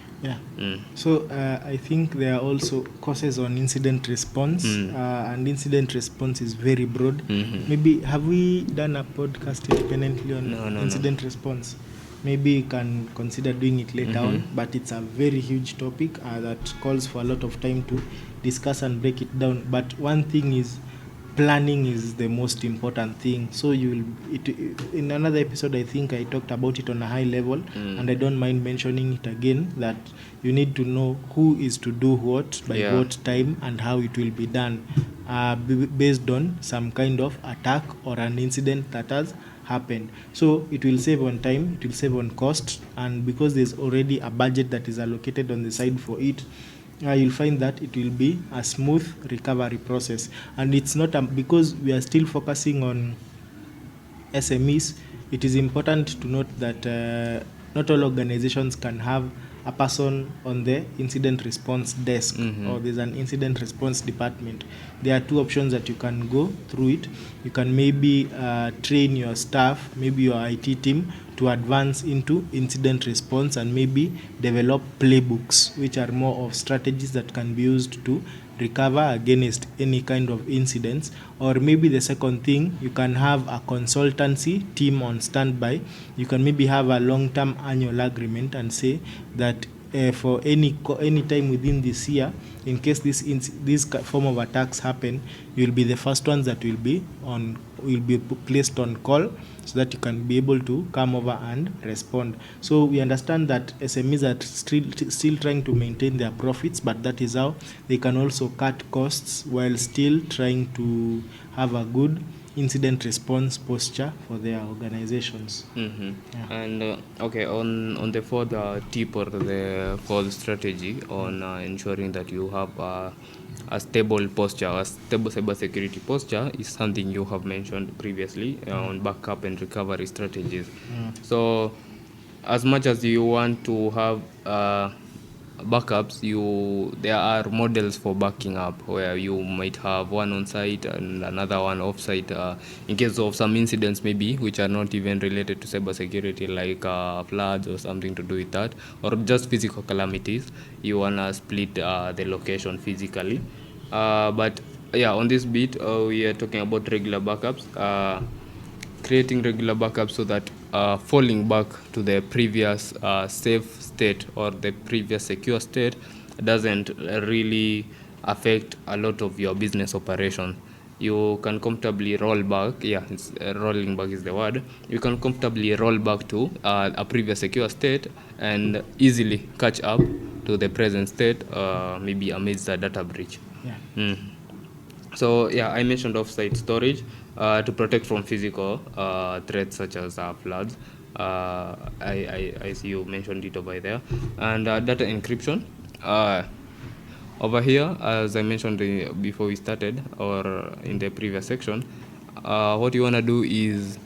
So I think there are also courses on incident response, and incident response is very broad. Maybe have we done a podcast independently on incident response? Maybe you can consider doing it later on, but it's a very huge topic that calls for a lot of time to discuss and break it down. But one thing is, planning is the most important thing. So in another episode, I think I talked about it on a high level, and I don't mind mentioning it again, that you need to know who is to do what by what time and how it will be done, based on some kind of attack or an incident that has happened. So it will save on time, it will save on cost, and because there's already a budget that is allocated on the side for it, you'll find that it will be a smooth recovery process. And it's not because we are still focusing on SMEs, it is important to note that not all organizations can have a person on the incident response desk, or there's an incident response department. There are two options that you can go through it. You can maybe train your staff, maybe your IT team, to advance into incident response and maybe develop playbooks, which are more of strategies that can be used to recover against any kind of incidents. Or maybe the second thing, you can have a consultancy team on standby. You can maybe have a long-term annual agreement and say that for any time within this year, in case this form of attacks happen, you will be the first ones that will be placed on call, so that you can be able to come over and respond. So we understand that SMEs are still trying to maintain their profits, but that is how they can also cut costs while still trying to have a good incident response posture for their organizations. And okay, on the fourth tip or the fourth strategy on ensuring that you have a stable posture, a stable cybersecurity posture, is something you have mentioned previously on backup and recovery strategies. So as much as you want to have backups, there are models for backing up, where you might have one on site and another one off site in case of some incidents maybe which are not even related to cybersecurity, like floods or something to do with that, or just physical calamities. You want to split the location physically, but on this bit, we are talking about regular backups. Creating regular backups so that falling back to the previous safe state or the previous secure state doesn't really affect a lot of your business operation. You can comfortably roll back. Rolling back is the word. You can comfortably roll back to a previous secure state and easily catch up to the present state, maybe amidst a data breach. So I mentioned offsite storage to protect from physical threats such as floods. I see you mentioned it over there, and data encryption. Over here, as I mentioned before we started, or in the previous section, what you wanna do is,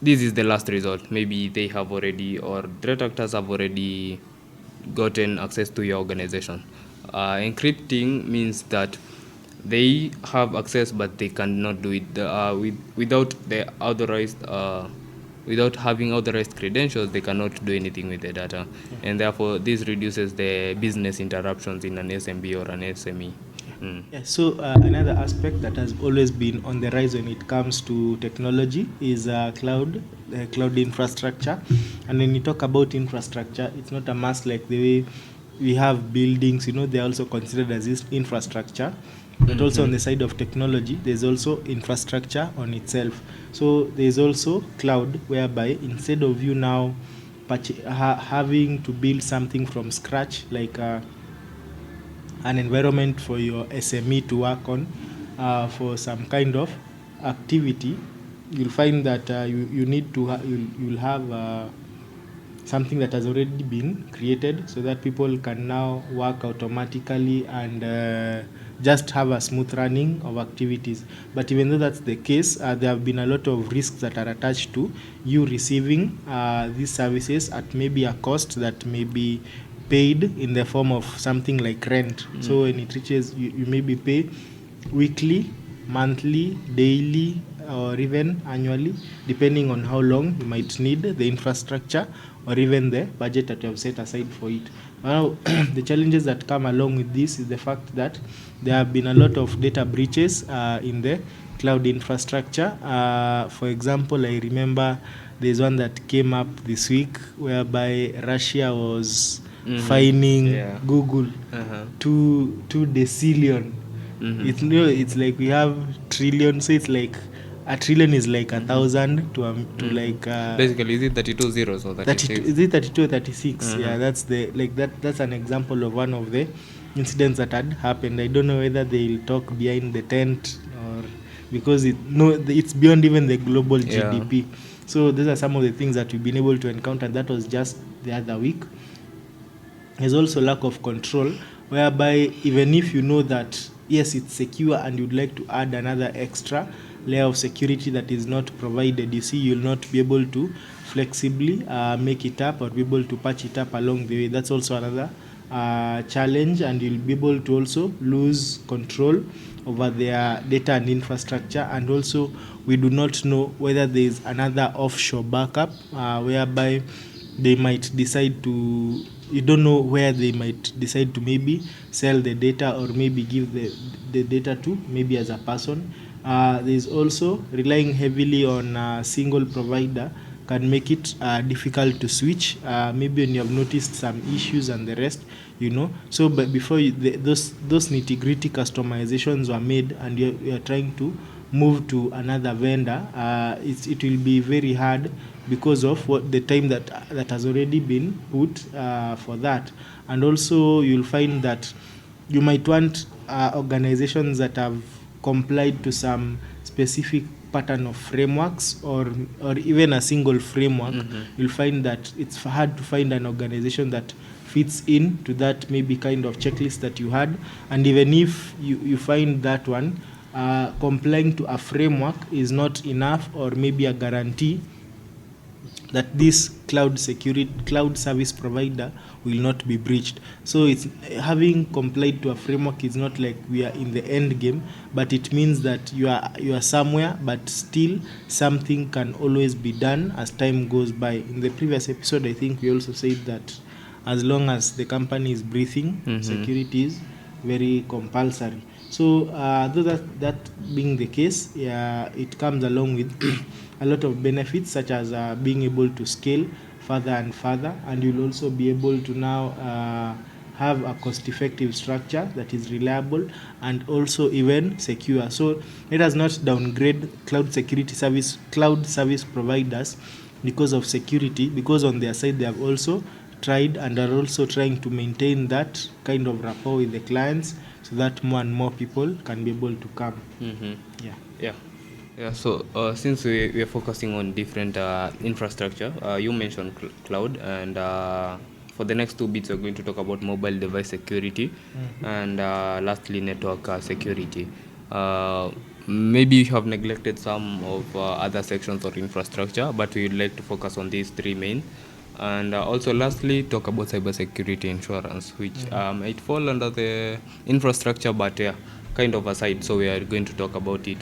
this is the last resort. Maybe they have already, or threat actors have already gotten access to your organization. Encrypting means that they have access, but they cannot do it without the authorized, without having authorized credentials. They cannot do anything with the data, and therefore this reduces the business interruptions in an SMB or an SME. So another aspect that has always been on the rise when it comes to technology is cloud infrastructure. And when you talk about infrastructure, it's not a must like the way we have buildings. They're also considered as this infrastructure. But also on the side of technology, there's also infrastructure on itself. So there's also cloud, whereby instead of you now having to build something from scratch, like an environment for your SME to work on for some kind of activity, you'll find that you need to you'll have something that has already been created, so that people can now work automatically and just have a smooth running of activities. But even though that's the case, there have been a lot of risks that are attached to you receiving these services at maybe a cost that may be paid in the form of something like rent. So when it reaches, you maybe pay weekly, monthly, daily, or even annually, depending on how long you might need the infrastructure or even the budget that you have set aside for it. Now, the challenges that come along with this is the fact that there have been a lot of data breaches in the cloud infrastructure. For example, I remember there's one that came up this week whereby Russia was fining Google 2 decillion. It's like we have trillion, so it's like a trillion is like 1,000 to like basically, is it 32 zeros or 36? Is it 32 or 36? Yeah, that's that's an example of one of the incidents that had happened. I don't know whether they'll talk behind the tent, or because it's beyond even the global GDP. So these are some of the things that we've been able to encounter. That was just the other week. There's also lack of control, whereby even if you know that yes, it's secure and you'd like to add another extra layer of security that is not provided, you see, you'll not be able to flexibly make it up or be able to patch it up along the way. That's also another challenge, and you'll be able to also lose control over their data and infrastructure. And also, we do not know whether there is another offshore backup whereby they might decide to, you don't know where they might decide to maybe sell the data or maybe give the data to, maybe as a person. There's also relying heavily on a single provider can make it difficult to switch, maybe when you have noticed some issues and the rest, so but before those nitty-gritty customizations were made and you're trying to move to another vendor, it will be very hard because of what the time that has already been put for that. And also you'll find that you might want organizations that have complied to some specific pattern of frameworks, or even a single framework. You'll find that it's hard to find an organization that fits in to that maybe kind of checklist that you had. And even if you find that one, complying to a framework is not enough, or maybe a guarantee that this cloud service provider will not be breached. So it's having complied to a framework is not like we are in the end game, but it means that you are somewhere, but still something can always be done as time goes by. In the previous episode, I think we also said that as long as the company is breathing, security is very compulsory. So though that being the case, yeah, it comes along with a lot of benefits, such as being able to scale further and further, and you'll also be able to now have a cost-effective structure that is reliable and also even secure. So let us not downgrade cloud service providers because of security, because on their side they have also tried and are also trying to maintain that kind of rapport with the clients, so that more and more people can be able to come. Yeah. Yeah. Yeah, so since we are focusing on different infrastructure, you mentioned cloud, and for the next 2 bits, we're going to talk about mobile device security, and lastly, network security. Maybe you have neglected some of other sections of infrastructure, but we would like to focus on these three main. And also, lastly, talk about cybersecurity insurance, which might fall under the infrastructure, but yeah, kind of aside. So we are going to talk about it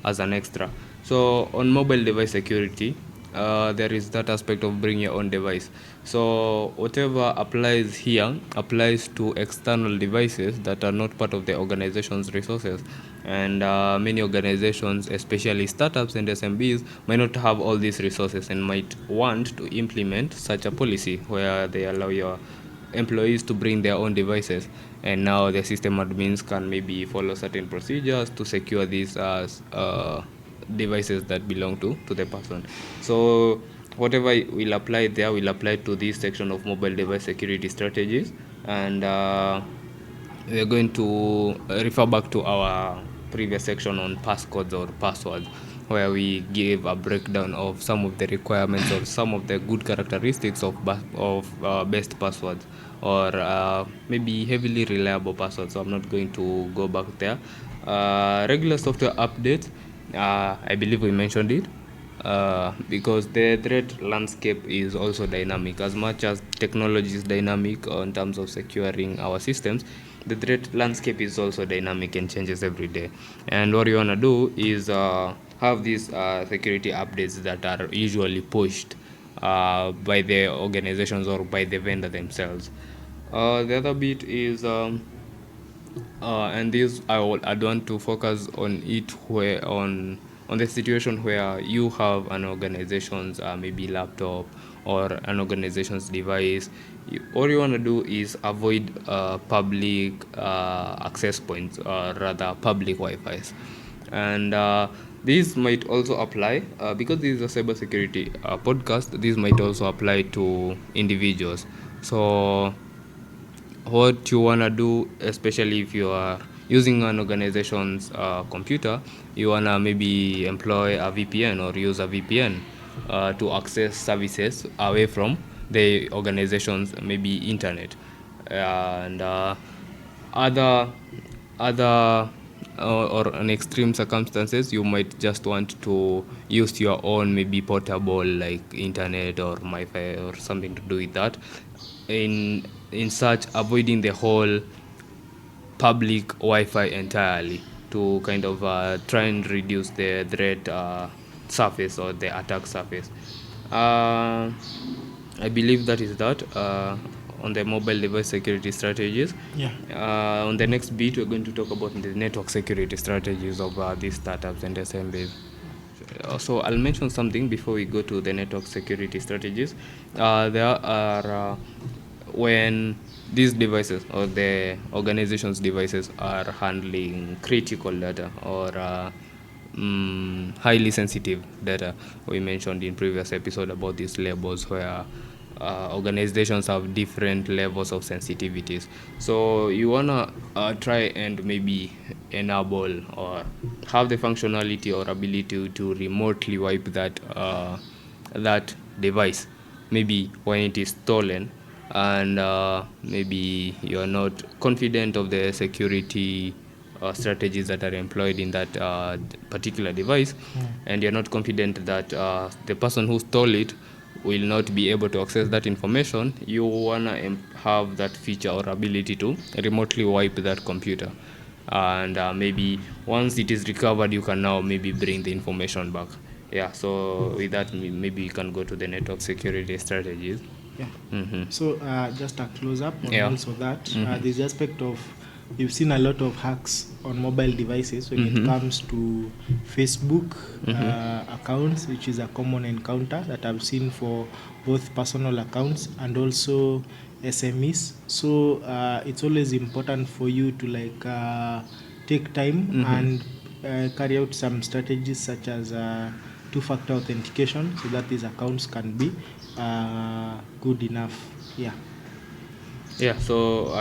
as an extra. So on mobile device security, there is that aspect of bring your own device. So whatever applies here applies to external devices that are not part of the organization's resources. And many organizations, especially startups and SMBs, might not have all these resources and might want to implement such a policy where they allow your employees to bring their own devices, and now the system admins can maybe follow certain procedures to secure these devices that belong to the person. So whatever will apply there will apply to this section of mobile device security strategies, and we are going to refer back to our previous section on passcodes or passwords, where we gave a breakdown of some of the requirements or some of the good characteristics of best passwords, or maybe heavily reliable passwords. So I'm not going to go back there. Regular software updates, I believe we mentioned it, because the threat landscape is also dynamic. As much as technology is dynamic in terms of securing our systems, the threat landscape is also dynamic and changes every day. And what you want to do is have these security updates that are usually pushed by the organizations or by the vendor themselves. The other bit is and this I'd want to focus on it where on the situation where you have an organization's maybe laptop or an organization's device. All you want to do is avoid public access points, or rather public Wi-Fi's, and these might also apply because this is a cybersecurity podcast. These might also apply to individuals. So what you want to do, especially if you are using an organization's computer, you want to maybe employ a VPN or use a VPN to access services away from the organization's maybe internet. And other other or in extreme circumstances, you might just want to use your own maybe portable like internet or Wi-Fi or something to do with that, in such avoiding the whole public Wi-Fi entirely, to kind of try and reduce the threat surface or the attack surface. I believe that is that on the mobile device security strategies. Yeah. On the next bit, we're going to talk about the network security strategies of these startups and SMBs. So I'll mention something before we go to the network security strategies. There are when these devices or the organization's devices are handling critical data or highly sensitive data. We mentioned in previous episode about these labels where organizations have different levels of sensitivities. So you wanna try and maybe enable or have the functionality or ability to remotely wipe that device, maybe when it is stolen, and maybe you are not confident of the security strategies that are employed in that particular device, and you're not confident that the person who stole it will not be able to access that information. You wanna have that feature or ability to remotely wipe that computer, and maybe once it is recovered, you can now maybe bring the information back. Yeah, so with that, maybe you can go to the network security strategies. Yeah. So just a close up on Yeah. also that there's the aspect of you've seen a lot of hacks on mobile devices when it comes to Facebook accounts, which is a common encounter that I've seen for both personal accounts and also SMEs. So it's always important for you to take time and carry out some strategies such as two-factor authentication, so that these accounts can be good enough. Yeah. Yeah, so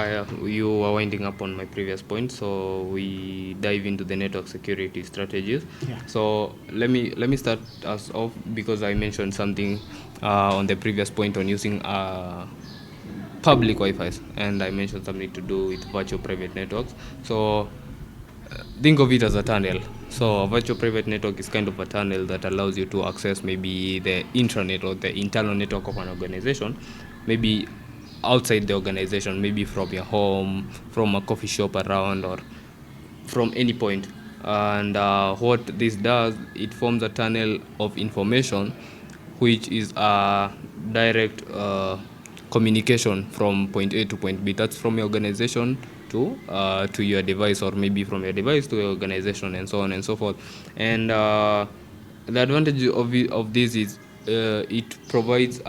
you were winding up on my previous point, so we dive into the network security strategies. Yeah. So let me start us off because I mentioned something on the previous point on using public Wi-Fi, and I mentioned something to do with virtual private networks. So think of it as a tunnel. So a virtual private network is kind of a tunnel that allows you to access maybe the intranet or the internal network of an organization, maybe outside the organization, maybe from your home, from a coffee shop around, or from any point. And what this does, it forms a tunnel of information, which is a direct communication from point A to point B. That's from your organization to your device, or maybe from your device to your organization, and so on and so forth. And the advantage of this is it provides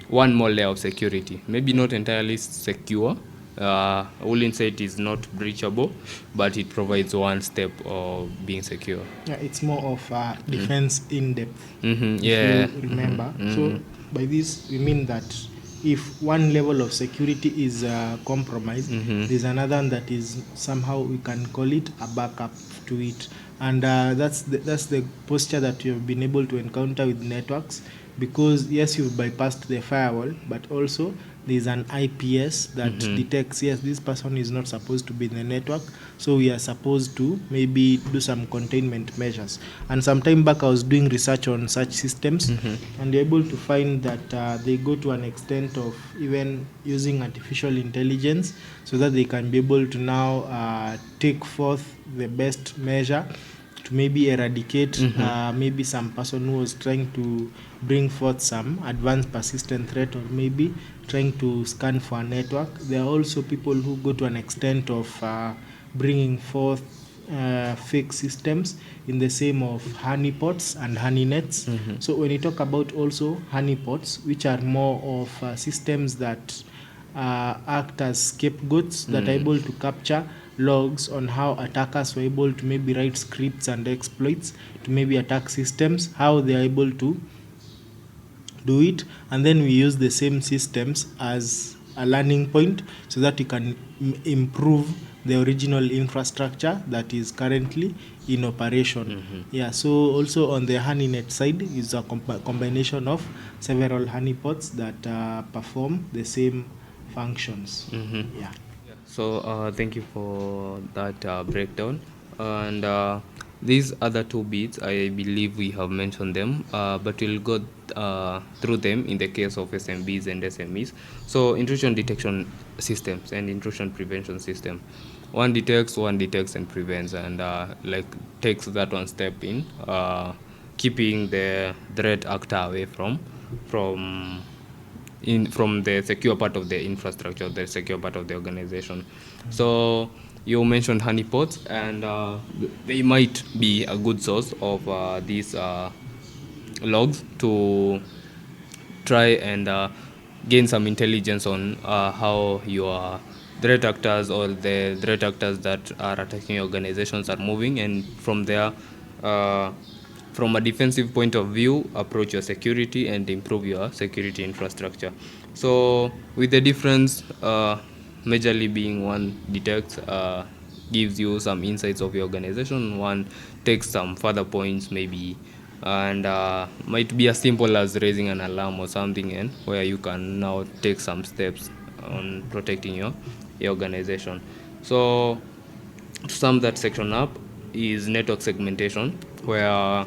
one more layer of security. Maybe not entirely secure. I wouldn't say it is not breachable, but it provides one step of being secure. Yeah, it's more of defense in depth. If Yeah. you remember. So by this we mean that if one level of security is compromised, there's another one that is somehow, we can call it a backup to it, and that's the posture that you've been able to encounter with networks, because yes, you've bypassed the firewall, but also there's an IPS that detects, yes, this person is not supposed to be in the network, so we are supposed to maybe do some containment measures. And some time back I was doing research on such systems, and you're able to find that they go to an extent of even using artificial intelligence, so that they can be able to now take forth the best measure to maybe eradicate maybe some person who was trying to bring forth some advanced persistent threat, or maybe trying to scan for a network. There are also people who go to an extent of bringing forth fake systems in the same of honeypots and honey nets. So when you talk about also honeypots, which are more of systems that act as scapegoats that are able to capture logs on how attackers were able to maybe write scripts and exploits to maybe attack systems, how they are able to do it, and then we use the same systems as a learning point, so that you can improve the original infrastructure that is currently in operation. Yeah, so also on the honeynet side is a combination of several honeypots that perform the same functions. Yeah. So thank you for that breakdown. And these other two bits, I believe we have mentioned them, but we'll go through them in the case of SMBs and SMEs. So intrusion detection systems and intrusion prevention system. One detects and prevents, and takes that one step in keeping the threat actor away from the secure part of the infrastructure, the secure part of the organization. So you mentioned honeypots, and they might be a good source of these logs to try and gain some intelligence on how your threat actors, or the threat actors that are attacking organizations, are moving, and from there, from a defensive point of view, approach your security and improve your security infrastructure. So with the difference majorly being, one detects, gives you some insights of your organization, one takes some further points maybe, and might be as simple as raising an alarm or something, and where you can now take some steps on protecting your organization. So to sum that section up is network segmentation, where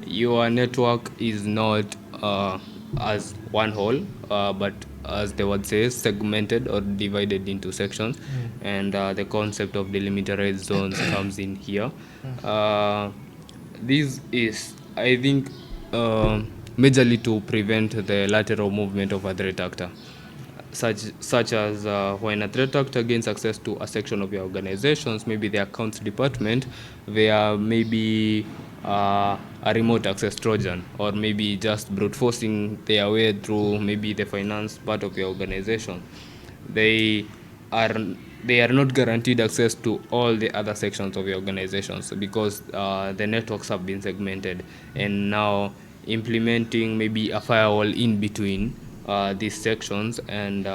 your network is not as one whole, but as the word says, segmented or divided into sections, and the concept of delimitated zones comes in here. This is, I think, majorly to prevent the lateral movement of a threat actor. such as when a threat actor gains access to a section of your organizations, maybe the accounts department, there may be a remote access Trojan, or maybe just brute forcing their way through maybe the finance part of your organization. They are they are not guaranteed access to all the other sections of your organizations because the networks have been segmented, and now implementing maybe a firewall in between these sections and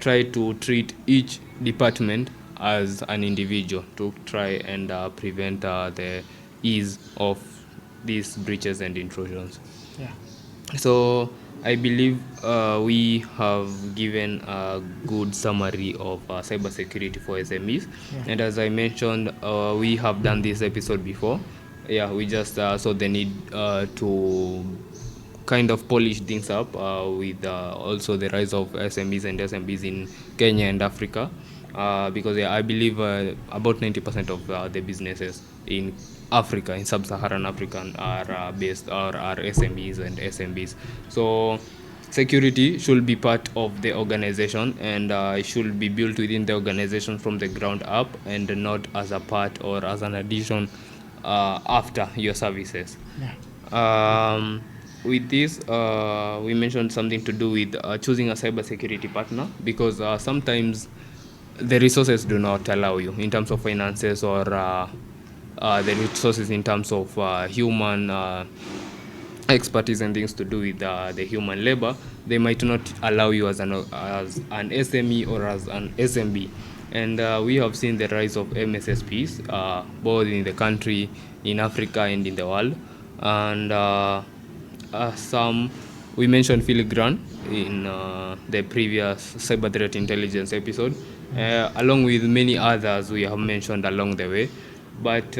try to treat each department as an individual to try and prevent the ease of these breaches and intrusions. Yeah. So I believe we have given a good summary of cybersecurity for SMEs. Yeah. And as I mentioned, we have done this episode before. Yeah, we just saw the need to kind of polish things up with also the rise of SMEs and SMBs in Kenya and Africa. Because I believe about 90% of the businesses in Africa, in sub-Saharan Africa, are based or are SMEs and SMBs. So security should be part of the organization, and it should be built within the organization from the ground up, and not as a part or as an addition after your services. Yeah. With this, we mentioned something to do with choosing a cybersecurity partner, because sometimes the resources do not allow you in terms of finances, or the resources in terms of human expertise and things to do with the human labor. They might not allow you as an SME or as an SMB. And we have seen the rise of MSSPs both in the country, in Africa, and in the world. And some, we mentioned Filigran in the previous cyber threat intelligence episode, along with many others we have mentioned along the way. But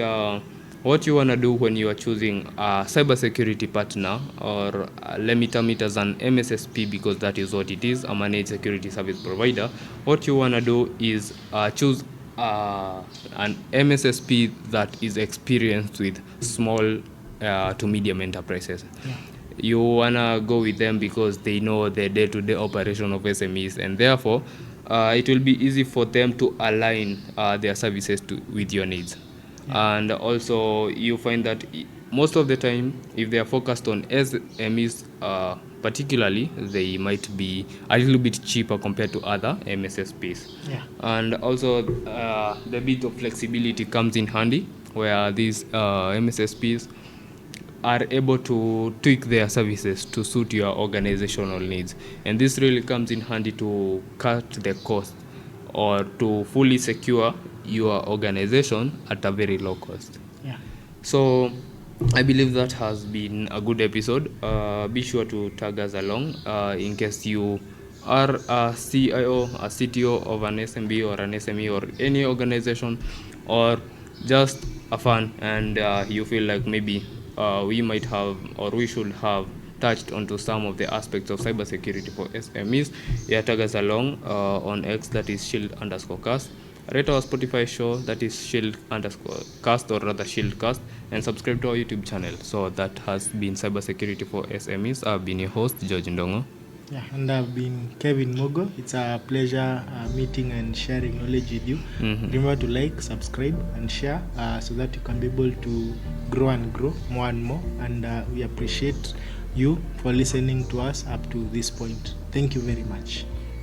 what you want to do when you are choosing a cybersecurity partner, or let me term it as an MSSP, because that is what it is, a managed security service provider. What you want to do is choose an MSSP that is experienced with small to medium enterprises. Yeah. You want to go with them because they know the day-to-day operation of SMEs, and therefore it will be easy for them to align their services with your needs. And also you find that most of the time, if they are focused on SMEs particularly, they might be a little bit cheaper compared to other MSSPs. Yeah. And also the bit of flexibility comes in handy, where these MSSPs are able to tweak their services to suit your organizational needs. And this really comes in handy to cut the cost, or to fully secure your organization at a very low cost. Yeah. So I believe that has been a good episode. Be sure to tag us along in case you are a CIO, a CTO of an SMB or an SME or any organization, or just a fan, and you feel like maybe we might have, or we should have, touched onto some of the aspects of cybersecurity for SMEs. Yeah, tag us along on X, that is shield_cast. Rate our Spotify show, that is shield_cast, or rather shieldcast, and subscribe to our YouTube channel. So that has been cybersecurity for SMEs. I've been your host, George Ndongo. Yeah, and I've been Kevin Mogo. It's a pleasure meeting and sharing knowledge with you. Remember to like, subscribe, and share so that you can be able to grow more and more. And we appreciate you for listening to us up to this point. Thank you very much.